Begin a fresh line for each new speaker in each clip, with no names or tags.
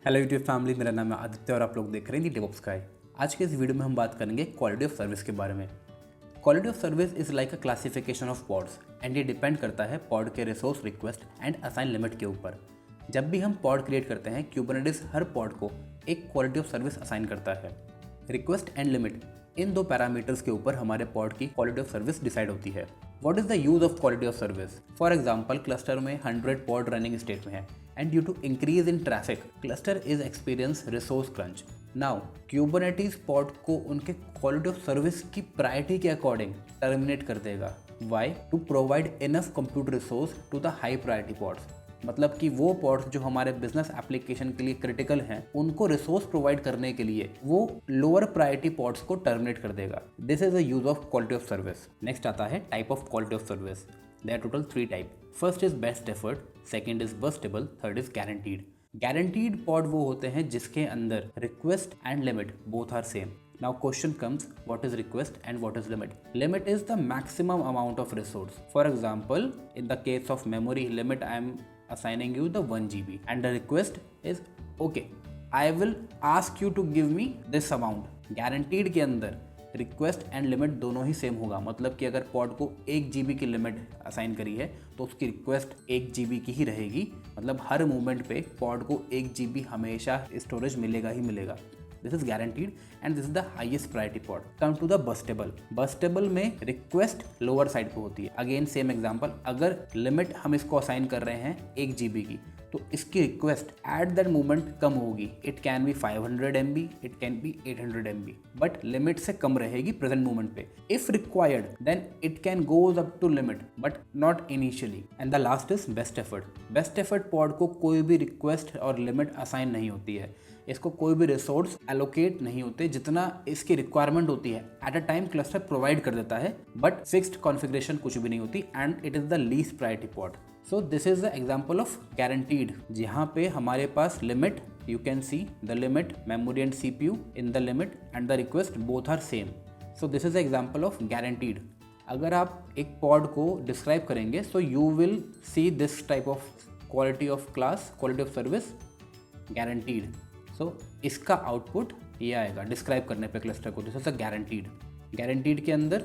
Hello YouTube family, मेरा नाम है आदित्य और आप लोग देख रहे हैं दी डेवऑप्स गाइड। आज के इस वीडियो में हम बात करेंगे क्वालिटी ऑफ सर्विस के बारे में। Quality of service is like a classification of pods and ये डिपेंड करता है पॉड के resource request and assign limit के ऊपर। जब भी हम पॉड क्रिएट करते हैं, क्यूबरनेटिस हर पॉड को एक क्वालिटी ऑफ सर्विस असाइन करता है। रिक्वेस्ट एंड लिमिट, इन दो पैरामीटर्स के ऊपर हमारे पॉड की क्वालिटी ऑफ सर्विस डिसाइड होती है। What is the use of quality of service? For example, cluster में 100 पॉड रनिंग स्टेट में है and due to increase in traffic, cluster is experience resource crunch. Now, Kubernetes pod को उनके quality of service की priority के according terminate कर देगा. Why? To provide enough compute resource to the high priority pods. मतलब कि वो pods जो हमारे बिजनेस एप्लीकेशन के लिए क्रिटिकल हैं, उनको रिसोर्स प्रोवाइड करने के लिए वो लोअर प्रायोरिटी पॉड्स को टर्मिनेट कर देगा। This is the use of quality of service. Next आता है type of quality of service. There are total 3 type. First is best effort, second is burstable, third is guaranteed. Guaranteed pod वो होते हैं जिसके अंदर request and limit both are same. Now question comes, what is request and what is limit? Limit is the maximum amount of resource. For example, in the case of memory limit, I am assigning you the 1 GB and the request is okay, I will ask you to give me this amount. Guaranteed के अंदर request and limit दोनों ही same होगा। मतलब कि अगर pod को 1 GB की limit assign करी है तो उसकी रिक्वेस्ट 1 GB की ही रहेगी। मतलब हर मोमेंट पे पॉड को 1 GB हमेशा स्टोरेज मिलेगा ही मिलेगा। This is guaranteed and this is the highest priority pod. Come to the burstable. Burstable में रिक्वेस्ट लोअर साइड पे होती है। अगेन सेम एग्जांपल, अगर लिमिट हम इसको असाइन कर रहे हैं 1 GB की, तो इसकी रिक्वेस्ट एट दैट मोमेंट कम होगी। It can be 500 MB, it can be 800 MB, but limit से कम रहेगी प्रेजेंट मोमेंट पे। If required then it can goes up to limit but not initially. And the last is best effort. Best effort pod को कोई भी request और limit assign नहीं होती है। इसको कोई भी रिसोर्स एलोकेट नहीं होते, जितना इसकी रिक्वायरमेंट होती है at a time cluster provide कर देता है, बट फिक्स्ड कॉन्फ़िगरेशन कुछ भी नहीं होती and it is the least priority pod. So this is the example of guaranteed, जहाँ पे हमारे पास limit, you can see the limit, memory and CPU in the limit and the request both are same. So this is the example of guaranteed. अगर आप एक pod को describe करेंगे so you will see this type of quality of class, quality of service, guaranteed. So इसका output ये आएगा describe करने पे क्लस्टर को। This is a guaranteed. Guaranteed के अंदर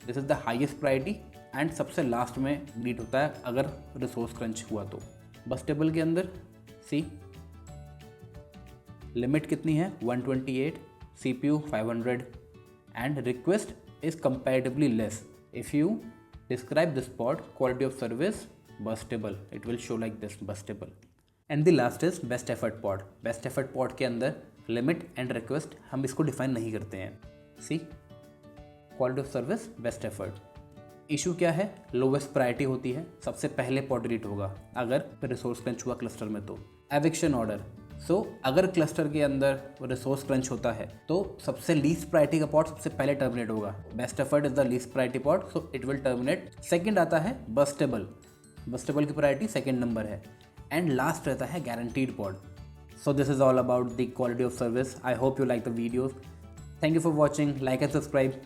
this is the highest priority and सबसे लास्ट में ग्रीट होता है अगर रिसोर्स क्रंच हुआ तो। बर्स्टेबल के अंदर सी लिमिट कितनी है 128, CPU 500 and request is comparatively less. If you describe this pod quality of service burstable, it will show like this burstable. And the last is best effort pod. Best effort pod के अंदर limit and request हम इसको define नहीं करते हैं। See quality of service best effort. Issue क्या है? Lowest priority होती है, सबसे पहले पॉड डिलीट होगा अगर रिसोर्स क्रंच हुआ क्लस्टर में तो। एविक्शन ऑर्डर, सो अगर क्लस्टर के अंदर रिसोर्स क्रंच होता है तो सबसे लीस्ट प्रायोरिटी का पॉड सबसे पहले टर्मिनेट होगा। Best effort is the least priority pod, so it will terminate. Second आता है बर्स्टेबल। बर्स्टेबल की प्रायोरिटी सेकंड नंबर है एंड लास्ट रहता है guaranteed pod. So this is all about the quality of service. I hope you like the videos. Thank you for watching. Like and subscribe.